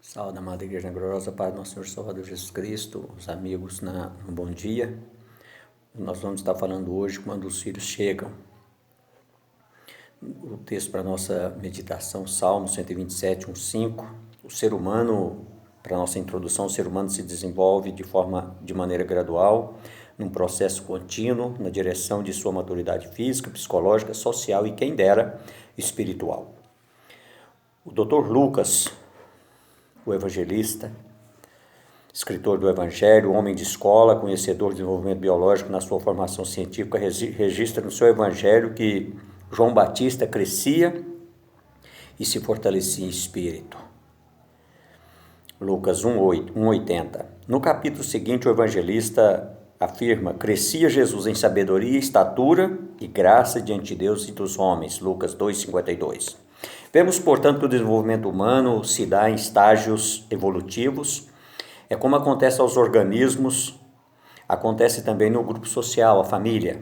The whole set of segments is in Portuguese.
Salve, amada Igreja na Gloriosa Paz do nosso Senhor Salvador Jesus Cristo, os amigos no bom dia. Nós vamos estar falando hoje quando os filhos chegam. O texto para a nossa meditação, Salmo 127, 1:5. O ser humano, para a nossa introdução, o ser humano se desenvolve de maneira gradual, num processo contínuo, na direção de sua maturidade física, psicológica, social e, quem dera, espiritual. O Dr. Lucas, o evangelista, escritor do Evangelho, homem de escola, conhecedor do desenvolvimento biológico na sua formação científica, registra no seu Evangelho que João Batista crescia e se fortalecia em espírito. Lucas 1:80. No capítulo seguinte, o evangelista afirma: crescia Jesus em sabedoria, estatura e graça diante de Deus e dos homens. Lucas 2:52. Vemos, portanto, que o desenvolvimento humano se dá em estágios evolutivos. É como acontece aos organismos, acontece também no grupo social, a família.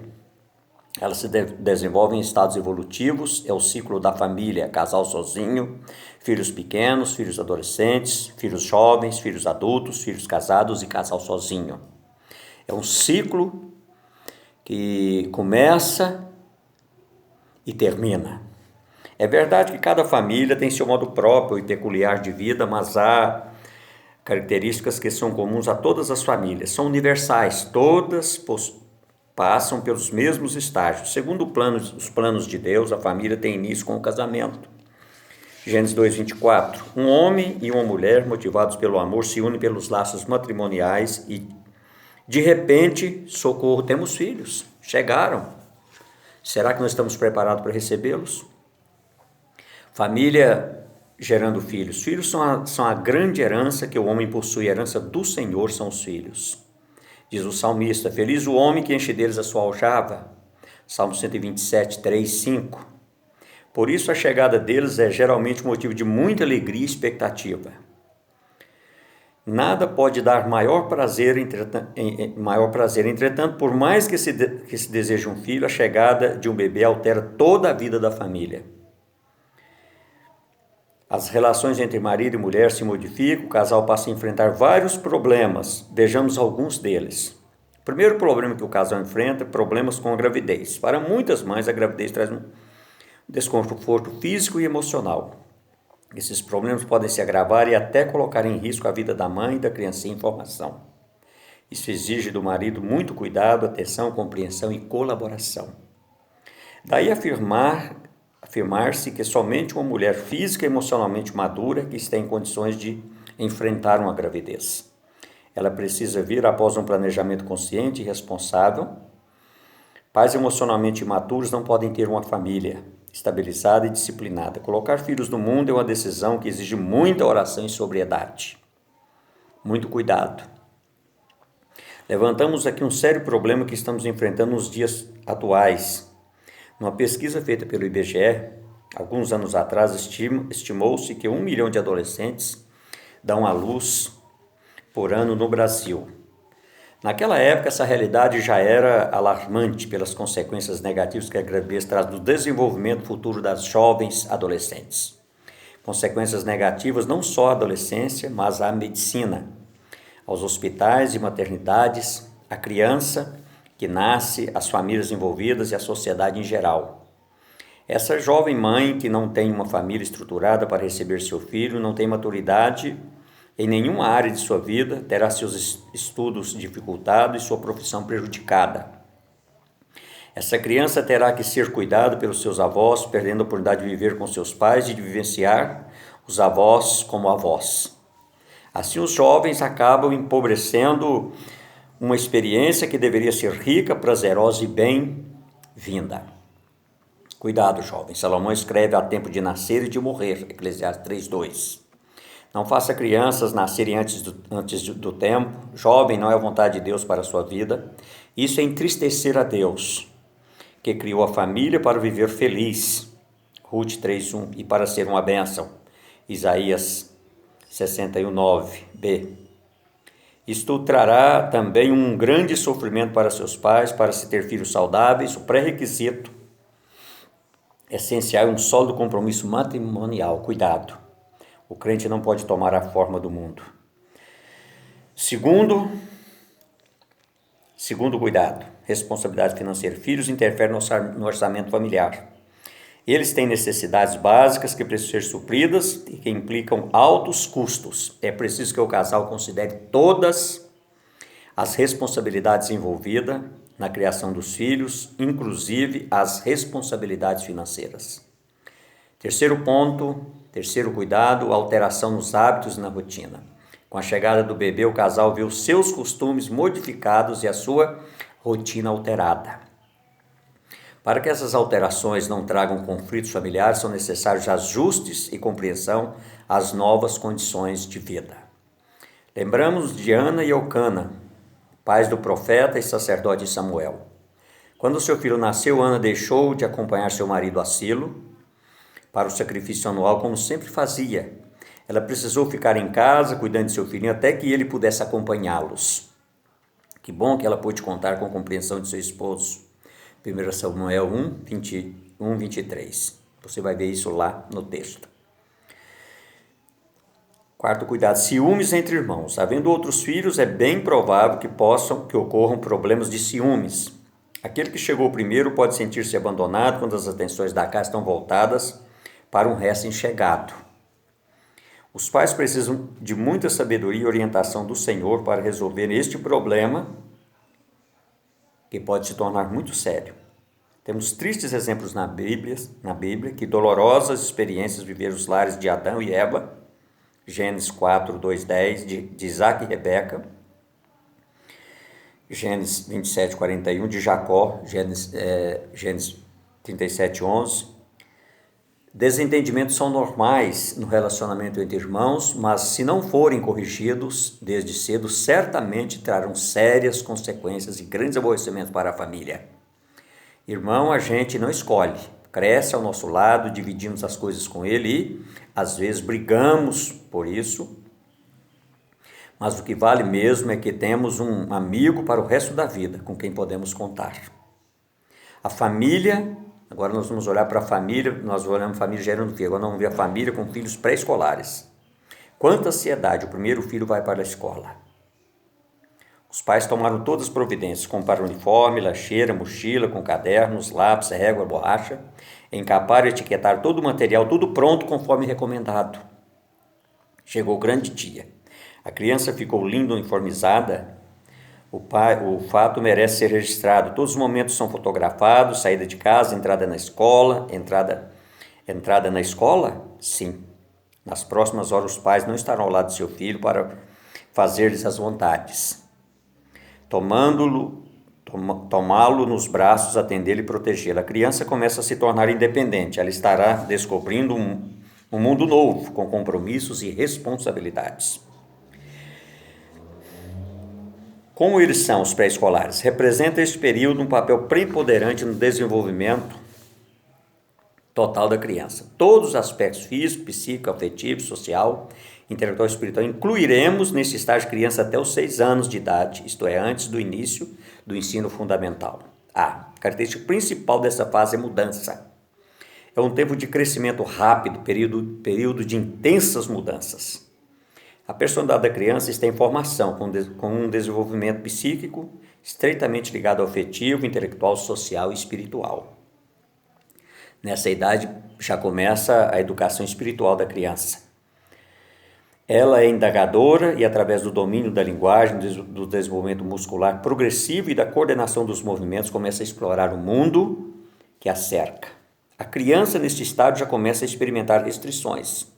Elas se desenvolvem em estados evolutivos, é o ciclo da família: casal sozinho, filhos pequenos, filhos adolescentes, filhos jovens, filhos adultos, filhos casados e casal sozinho. É um ciclo que começa e termina. É verdade que cada família tem seu modo próprio e peculiar de vida, mas há características que são comuns a todas as famílias, são universais, todas passam pelos mesmos estágios. Segundo os planos de Deus, a família tem início com o casamento. Gênesis 2:24. Um homem e uma mulher, motivados pelo amor, se unem pelos laços matrimoniais e, de repente, socorro, temos filhos, chegaram. Será que nós estamos preparados para recebê-los? Família gerando filhos. Filhos são a grande herança que o homem possui. A herança do Senhor são os filhos. Diz o salmista: feliz o homem que enche deles a sua aljava. Salmo 127, 3, 5. Por isso a chegada deles é geralmente motivo de muita alegria e expectativa. Nada pode dar maior prazer, entretanto, por mais que se deseje um filho, a chegada de um bebê altera toda a vida da família. As relações entre marido e mulher se modificam, o casal passa a enfrentar vários problemas. Vejamos alguns deles. O primeiro problema que o casal enfrenta é problemas com a gravidez. Para muitas mães, a gravidez traz um desconforto físico e emocional. Esses problemas podem se agravar e até colocar em risco a vida da mãe e da criança em formação. Isso exige do marido muito cuidado, atenção, compreensão e colaboração. Daí afirmar-se que somente uma mulher física e emocionalmente madura que está em condições de enfrentar uma gravidez. Ela precisa vir após um planejamento consciente e responsável. Pais emocionalmente imaturos não podem ter uma família estabilizada e disciplinada. Colocar filhos no mundo é uma decisão que exige muita oração e sobriedade. Muito cuidado. Levantamos aqui um sério problema que estamos enfrentando nos dias atuais. Numa pesquisa feita pelo IBGE, alguns anos atrás, estimou-se que 1 milhão de adolescentes dão à luz por ano no Brasil. Naquela época, essa realidade já era alarmante pelas consequências negativas que a gravidez traz no desenvolvimento futuro das jovens adolescentes. Consequências negativas não só à adolescência, mas à medicina, aos hospitais e maternidades, à criança que nasce, as famílias envolvidas e a sociedade em geral. Essa jovem mãe que não tem uma família estruturada para receber seu filho, não tem maturidade em nenhuma área de sua vida, terá seus estudos dificultados e sua profissão prejudicada. Essa criança terá que ser cuidada pelos seus avós, perdendo a oportunidade de viver com seus pais e de vivenciar os avós como avós. Assim, os jovens acabam empobrecendo uma experiência que deveria ser rica, prazerosa e bem-vinda. Cuidado, jovem. Salomão escreve: há tempo de nascer e de morrer. Eclesiastes 3:2. Não faça crianças nascerem antes do tempo. Jovem, não é a vontade de Deus para a sua vida. Isso é entristecer a Deus, que criou a família para viver feliz. Ruth 3:1. E para ser uma bênção. Isaías 61:9b. Isto trará também um grande sofrimento para seus pais. Para se ter filhos saudáveis, o pré-requisito essencial é um sólido compromisso matrimonial. Cuidado. O crente não pode tomar a forma do mundo. Segundo cuidado, responsabilidade financeira. Filhos interferem no orçamento familiar. Eles têm necessidades básicas que precisam ser supridas e que implicam altos custos. É preciso que o casal considere todas as responsabilidades envolvidas na criação dos filhos, inclusive as responsabilidades financeiras. Terceiro ponto, terceiro cuidado, alteração nos hábitos e na rotina. Com a chegada do bebê, o casal vê os seus costumes modificados e a sua rotina alterada. Para que essas alterações não tragam conflitos familiares, são necessários ajustes e compreensão às novas condições de vida. Lembramos de Ana e Elcana, pais do profeta e sacerdote Samuel. Quando seu filho nasceu, Ana deixou de acompanhar seu marido a Silo para o sacrifício anual, como sempre fazia. Ela precisou ficar em casa, cuidando de seu filhinho, até que ele pudesse acompanhá-los. Que bom que ela pôde contar com a compreensão de seu esposo. 1 Samuel 1, 23. Você vai ver isso lá no texto. Quarto cuidado, ciúmes entre irmãos. Havendo outros filhos, é bem provável que ocorram problemas de ciúmes. Aquele que chegou primeiro pode sentir-se abandonado quando as atenções da casa estão voltadas para um recém-chegado. Os pais precisam de muita sabedoria e orientação do Senhor para resolver este problema, que pode se tornar muito sério. Temos tristes exemplos na Bíblia que dolorosas experiências viveram os lares de Adão e Eva, Gênesis 4, 2, 10, de Isaac e Rebeca, Gênesis 27, 41, de Jacó, Gênesis 37, 11. Desentendimentos são normais no relacionamento entre irmãos, mas se não forem corrigidos desde cedo, certamente trarão sérias consequências e grandes aborrecimentos para a família. Irmão, a gente não escolhe, cresce ao nosso lado, dividimos as coisas com ele e, às vezes, brigamos por isso, mas o que vale mesmo é que temos um amigo para o resto da vida, com quem podemos contar. A família, agora nós vamos olhar para a família, nós olhamos a família gerando filho, agora nós vamos ver a família com filhos pré-escolares. Quanta ansiedade, o primeiro filho vai para a escola. Os pais tomaram todas as providências, compraram uniforme, lancheira, mochila, com cadernos, lápis, régua, borracha, encaparam e etiquetaram todo o material, tudo pronto conforme recomendado. Chegou o grande dia. A criança ficou linda, uniformizada. O fato merece ser registrado. Todos os momentos são fotografados, saída de casa, entrada na escola, entrada na escola? Sim. Nas próximas horas os pais não estarão ao lado do seu filho para fazer-lhes as vontades. Tomá-lo nos braços, atendê-lo e protegê-lo. A criança começa a se tornar independente. Ela estará descobrindo um mundo novo, com compromissos e responsabilidades. Como eles são, os pré-escolares? Representa este período um papel preponderante no desenvolvimento total da criança. Todos os aspectos físico, psíquico, afetivo, social, intelectual e espiritual. Incluiremos nesse estágio criança até os 6 anos de idade, isto é, antes do início do ensino fundamental. A característica principal dessa fase é mudança. É um tempo de crescimento rápido, período de intensas mudanças. A personalidade da criança está em formação, com um desenvolvimento psíquico estreitamente ligado ao afetivo, intelectual, social e espiritual. Nessa idade já começa a educação espiritual da criança. Ela é indagadora e, através do domínio da linguagem, do desenvolvimento muscular progressivo e da coordenação dos movimentos, começa a explorar o mundo que a cerca. A criança, neste estágio, já começa a experimentar restrições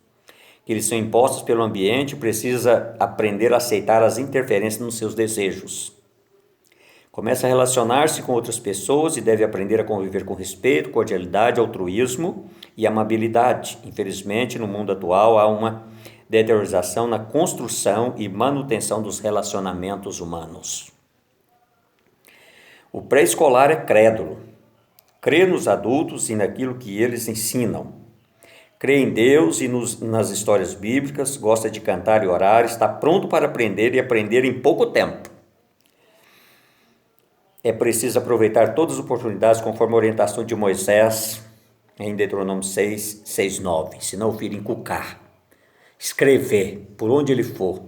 que lhes são impostas pelo ambiente, precisa aprender a aceitar as interferências nos seus desejos. Começa a relacionar-se com outras pessoas e deve aprender a conviver com respeito, cordialidade, altruísmo e amabilidade. Infelizmente, no mundo atual, há uma deteriorização na construção e manutenção dos relacionamentos humanos. O pré-escolar é crédulo, crê nos adultos e naquilo que eles ensinam. Crê em Deus e nas histórias bíblicas, gosta de cantar e orar, está pronto para aprender e aprender em pouco tempo. É preciso aproveitar todas as oportunidades conforme a orientação de Moisés em Deuteronômio 6, 6, 9. Senão o filho encucar. escrever, por onde ele for,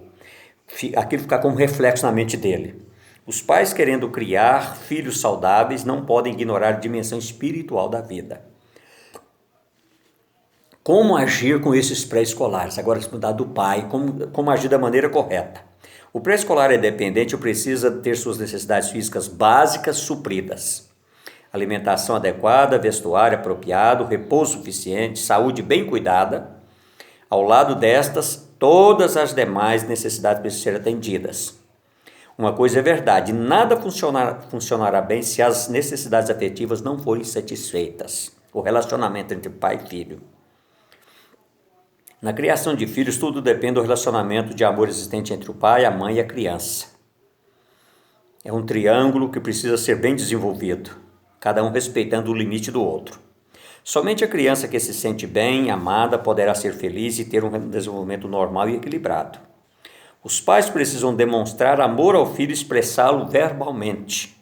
aquilo ficar como reflexo na mente dele. Os pais, querendo criar filhos saudáveis, não podem ignorar a dimensão espiritual da vida. Como agir com esses pré-escolares? Agora, se mudar do pai, como agir da maneira correta. O pré-escolar é dependente e precisa ter suas necessidades físicas básicas supridas. Alimentação adequada, vestuário apropriado, repouso suficiente, saúde bem cuidada. Ao lado destas, todas as demais necessidades precisam ser atendidas. Uma coisa é verdade, nada funcionará bem se as necessidades afetivas não forem satisfeitas. O relacionamento entre pai e filho. Na criação de filhos, tudo depende do relacionamento de amor existente entre o pai, a mãe e a criança. É um triângulo que precisa ser bem desenvolvido, cada um respeitando o limite do outro. Somente a criança que se sente bem, amada, poderá ser feliz e ter um desenvolvimento normal e equilibrado. Os pais precisam demonstrar amor ao filho e expressá-lo verbalmente.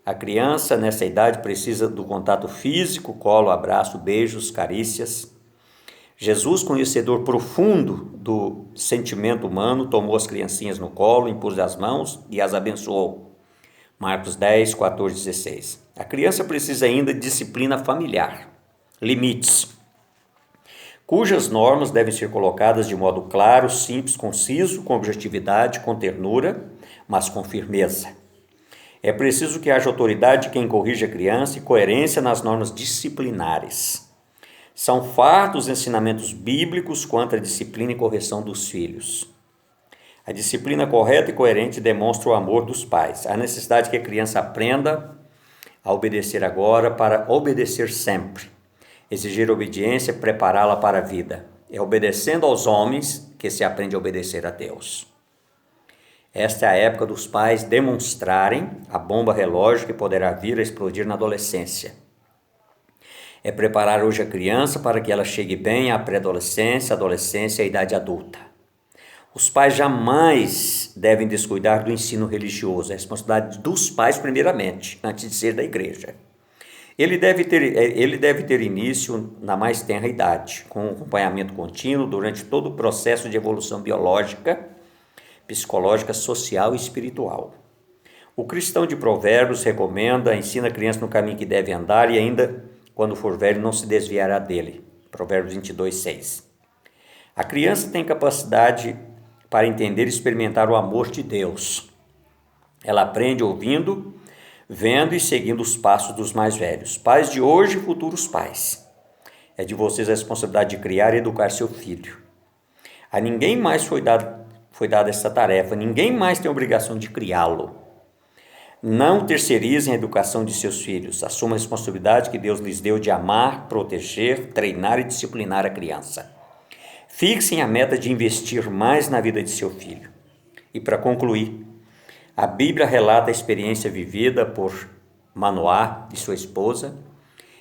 A criança, nessa idade, precisa do contato físico, colo, abraço, beijos, carícias. Jesus, conhecedor profundo do sentimento humano, tomou as criancinhas no colo, impôs as mãos e as abençoou. Marcos 10, 14, 16. A criança precisa ainda de disciplina familiar, limites, cujas normas devem ser colocadas de modo claro, simples, conciso, com objetividade, com ternura, mas com firmeza. É preciso que haja autoridade de quem corrige a criança e coerência nas normas disciplinares. São fartos os ensinamentos bíblicos quanto à disciplina e correção dos filhos. A disciplina correta e coerente demonstra o amor dos pais. A necessidade que a criança aprenda a obedecer agora para obedecer sempre. Exigir obediência, prepará-la para a vida. É obedecendo aos homens que se aprende a obedecer a Deus. Esta é a época dos pais demonstrarem a bomba relógio que poderá vir a explodir na adolescência. É preparar hoje a criança para que ela chegue bem à pré-adolescência, adolescência e à idade adulta. Os pais jamais devem descuidar do ensino religioso, é a responsabilidade dos pais primeiramente, antes de ser da igreja. Ele deve ter início na mais tenra idade, com acompanhamento contínuo durante todo o processo de evolução biológica, psicológica, social e espiritual. O cristão de Provérbios recomenda, ensina a criança no caminho que deve andar e ainda, quando for velho, não se desviará dele. Provérbios 22, 6. A criança tem capacidade para entender e experimentar o amor de Deus. Ela aprende ouvindo, vendo e seguindo os passos dos mais velhos. Pais de hoje e futuros pais. É de vocês a responsabilidade de criar e educar seu filho. A ninguém mais foi dada essa tarefa, ninguém mais tem a obrigação de criá-lo. Não terceirizem a educação de seus filhos. Assumam a responsabilidade que Deus lhes deu de amar, proteger, treinar e disciplinar a criança. Fixem a meta de investir mais na vida de seu filho. E para concluir, a Bíblia relata a experiência vivida por Manoá e sua esposa.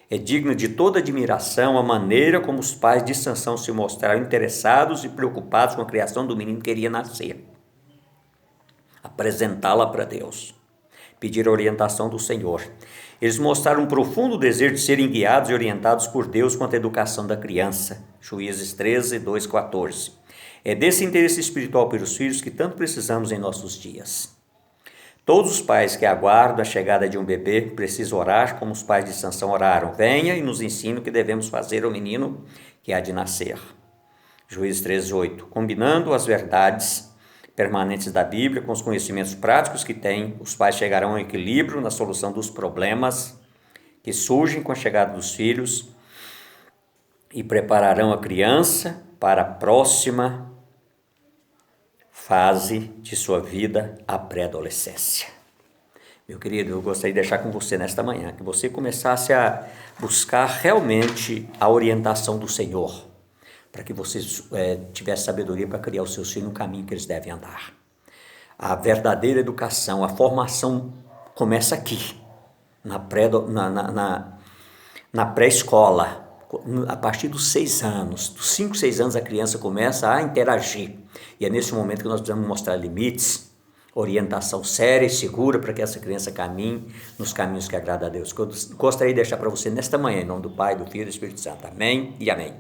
É digna de toda admiração a maneira como os pais de Sansão se mostraram interessados e preocupados com a criação do menino que iria nascer. Apresentá-la para Deus. Pedir a orientação do Senhor. Eles mostraram um profundo desejo de serem guiados e orientados por Deus quanto à educação da criança. Juízes 13, 2, 14. É desse interesse espiritual pelos filhos que tanto precisamos em nossos dias. Todos os pais que aguardam a chegada de um bebê precisam orar como os pais de Sansão oraram. Venha e nos ensine o que devemos fazer ao menino que há de nascer. Juízes 13, 8. Combinando as verdades permanentes da Bíblia com os conhecimentos práticos que têm, os pais chegarão ao equilíbrio na solução dos problemas que surgem com a chegada dos filhos e prepararão a criança para a próxima fase de sua vida, a pré-adolescência. Meu querido, eu gostaria de deixar com você nesta manhã, que você começasse a buscar realmente a orientação do Senhor, para que você tivesse sabedoria para criar os seus filhos no caminho que eles devem andar. A verdadeira educação, a formação começa aqui, na pré-escola, a partir dos 6 anos, dos 5, 6 anos a criança começa a interagir. E é nesse momento que nós precisamos mostrar limites, orientação séria e segura para que essa criança caminhe nos caminhos que agradam a Deus. Que eu gostaria de deixar para você nesta manhã, em nome do Pai, do Filho e do Espírito Santo. Amém e amém.